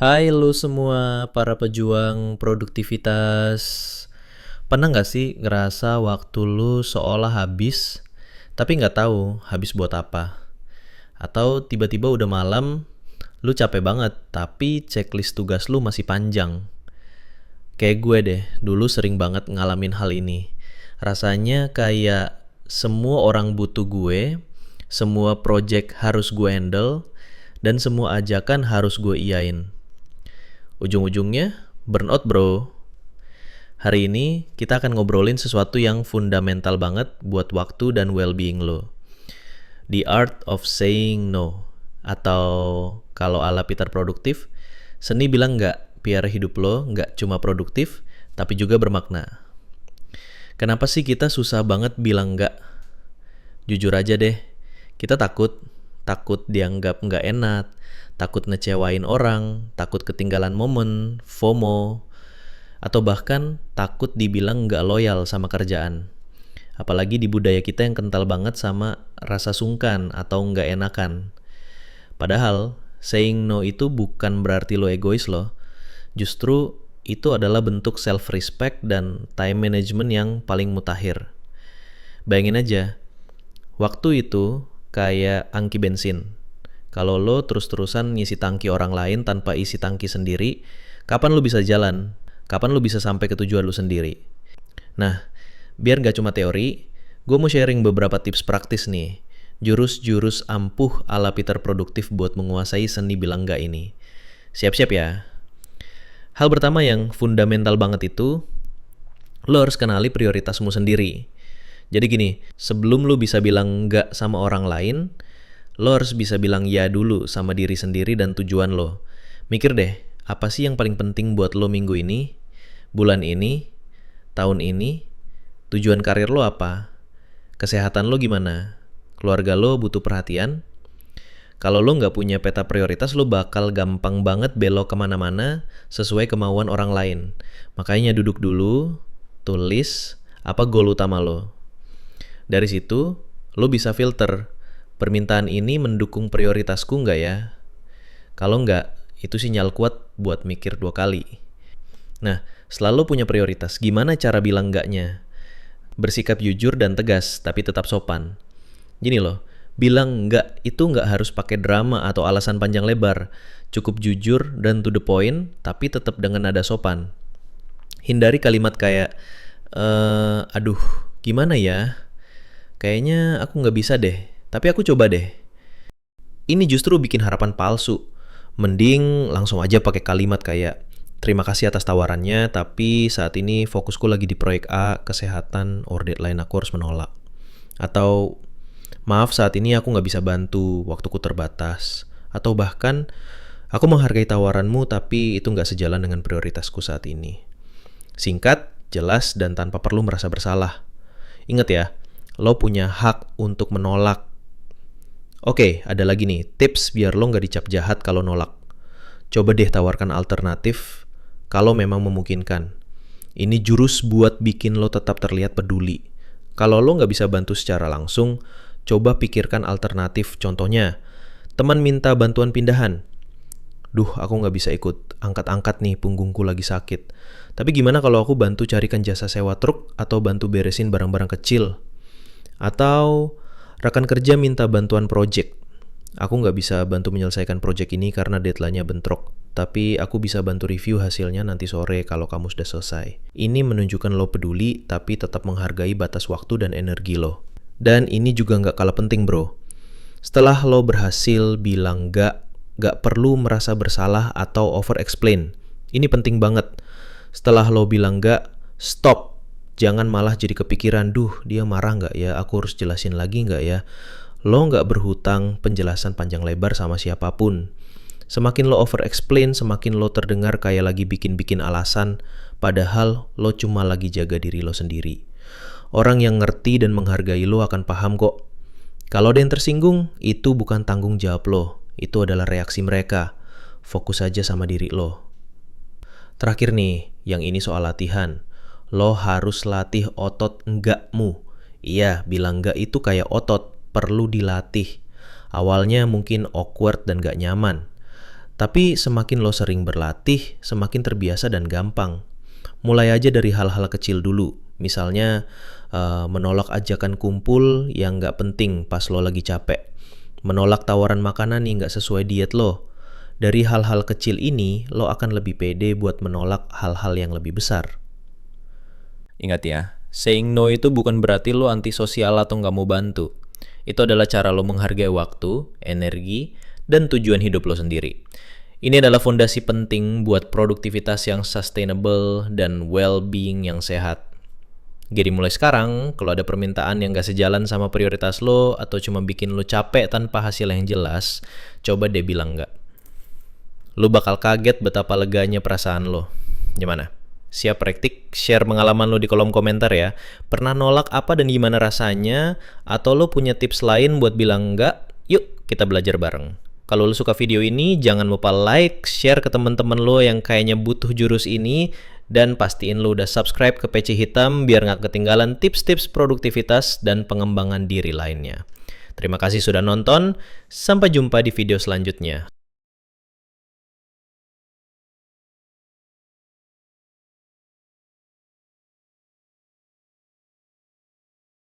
Hai lu semua para pejuang produktivitas. Pernah nggak sih ngerasa waktu lu seolah habis, tapi nggak tahu habis buat apa? Atau tiba-tiba udah malam, lu capek banget, tapi checklist tugas lu masih panjang. Kayak gue deh, dulu sering banget ngalamin hal ini. Rasanya kayak semua orang butuh gue, semua project harus gue handle, dan semua ajakan harus gue iyain. Ujung-ujungnya burnout bro. Hari ini kita akan ngobrolin sesuatu yang fundamental banget buat waktu dan well-being lo. The art of saying no. Atau kalau ala Peter Produktif, seni bilang nggak biar hidup lo nggak cuma produktif, tapi juga bermakna. Kenapa sih kita susah banget bilang nggak? Jujur aja deh, kita takut dianggap nggak enak, takut ngecewain orang, takut ketinggalan momen, FOMO, atau bahkan takut dibilang nggak loyal sama kerjaan. Apalagi di budaya kita yang kental banget sama rasa sungkan atau nggak enakan. Padahal, saying no itu bukan berarti lo egois loh. Justru itu adalah bentuk self-respect dan time management yang paling mutakhir. Bayangin aja, waktu itu kayak angki bensin. Kalau lo terus-terusan ngisi tangki orang lain tanpa isi tangki sendiri, kapan lo bisa jalan? Kapan lo bisa sampai ke tujuan lo sendiri? Nah, biar gak cuma teori, gue mau sharing beberapa tips praktis nih. Jurus-jurus ampuh ala Peter Produktif buat menguasai seni bilang gak ini. Siap-siap ya. Hal pertama yang fundamental banget itu, lo harus kenali prioritasmu sendiri. Jadi gini, sebelum lo bisa bilang enggak sama orang lain, lo harus bisa bilang ya dulu sama diri sendiri dan tujuan lo. Mikir deh, apa sih yang paling penting buat lo minggu ini, bulan ini, tahun ini, tujuan karir lo apa, kesehatan lo gimana, keluarga lo butuh perhatian. Kalau lo nggak punya peta prioritas, lo bakal gampang banget belok kemana-mana sesuai kemauan orang lain. Makanya duduk dulu, tulis apa goal utama lo. Dari situ, lo bisa filter, permintaan ini mendukung prioritasku nggak ya? Kalau nggak, itu sinyal kuat buat mikir 2 kali. Nah, setelah lo punya prioritas, gimana cara bilang nggaknya? Bersikap jujur dan tegas, tapi tetap sopan. Gini loh, bilang nggak itu nggak harus pakai drama atau alasan panjang lebar. Cukup jujur dan to the point, tapi tetap dengan nada sopan. Hindari kalimat kayak, aduh, gimana ya? Kayaknya aku nggak bisa deh, tapi aku coba deh. Ini justru bikin harapan palsu. Mending langsung aja pakai kalimat kayak, terima kasih atas tawarannya, tapi saat ini fokusku lagi di proyek A, kesehatan, or deadline aku harus menolak. Atau, maaf saat ini aku nggak bisa bantu, waktuku terbatas. Atau bahkan, aku menghargai tawaranmu tapi itu nggak sejalan dengan prioritasku saat ini. Singkat, jelas, dan tanpa perlu merasa bersalah. Ingat ya, lo punya hak untuk menolak. Oke, ada lagi nih, tips biar lo nggak dicap jahat kalau nolak. Coba deh tawarkan alternatif kalau memang memungkinkan. Ini jurus buat bikin lo tetap terlihat peduli. Kalau lo nggak bisa bantu secara langsung, coba pikirkan alternatif. Contohnya, teman minta bantuan pindahan. Duh, aku nggak bisa ikut, angkat-angkat nih, punggungku lagi sakit. Tapi gimana kalau aku bantu carikan jasa sewa truk atau bantu beresin barang-barang kecil? Atau rekan kerja minta bantuan project. Aku nggak bisa bantu menyelesaikan project ini karena deadline-nya bentrok. Tapi aku bisa bantu review hasilnya nanti sore kalau kamu sudah selesai. Ini menunjukkan lo peduli tapi tetap menghargai batas waktu dan energi lo. Dan ini juga nggak kalah penting bro. Setelah lo berhasil bilang nggak perlu merasa bersalah atau over explain. Ini penting banget. Setelah lo bilang nggak, stop. Jangan malah jadi kepikiran, duh dia marah nggak ya, aku harus jelasin lagi nggak ya. Lo nggak berhutang penjelasan panjang lebar sama siapapun. Semakin lo over explain, semakin lo terdengar kayak lagi bikin-bikin alasan, padahal lo cuma lagi jaga diri lo sendiri. Orang yang ngerti dan menghargai lo akan paham kok. Kalau ada yang tersinggung, itu bukan tanggung jawab lo, itu adalah reaksi mereka. Fokus aja sama diri lo. Terakhir nih, yang ini soal latihan. Lo harus latih otot enggakmu. Iya, bilang enggak itu kayak otot, perlu dilatih. Awalnya mungkin awkward dan gak nyaman. Tapi semakin lo sering berlatih, semakin terbiasa dan gampang. Mulai aja dari hal-hal kecil dulu. Misalnya, menolak ajakan kumpul yang nggak penting pas lo lagi capek. Menolak tawaran makanan yang nggak sesuai diet lo. Dari hal-hal kecil ini, lo akan lebih pede buat menolak hal-hal yang lebih besar. Ingat ya, saying no itu bukan berarti lo antisosial atau nggak mau bantu. Itu adalah cara lo menghargai waktu, energi, dan tujuan hidup lo sendiri. Ini adalah fondasi penting buat produktivitas yang sustainable dan well-being yang sehat. Jadi mulai sekarang, kalau ada permintaan yang gak sejalan sama prioritas lo atau cuma bikin lo capek tanpa hasil yang jelas, coba deh bilang enggak. Lo bakal kaget betapa leganya perasaan lo. Gimana? Siap praktik? Share pengalaman lo di kolom komentar ya. Pernah nolak apa dan gimana rasanya? Atau lo punya tips lain buat bilang enggak? Yuk, kita belajar bareng. Kalau lo suka video ini, jangan lupa like, share ke teman-teman lo yang kayaknya butuh jurus ini, dan pastiin lo udah subscribe ke PC Hitam biar nggak ketinggalan tips-tips produktivitas dan pengembangan diri lainnya. Terima kasih sudah nonton, sampai jumpa di video selanjutnya.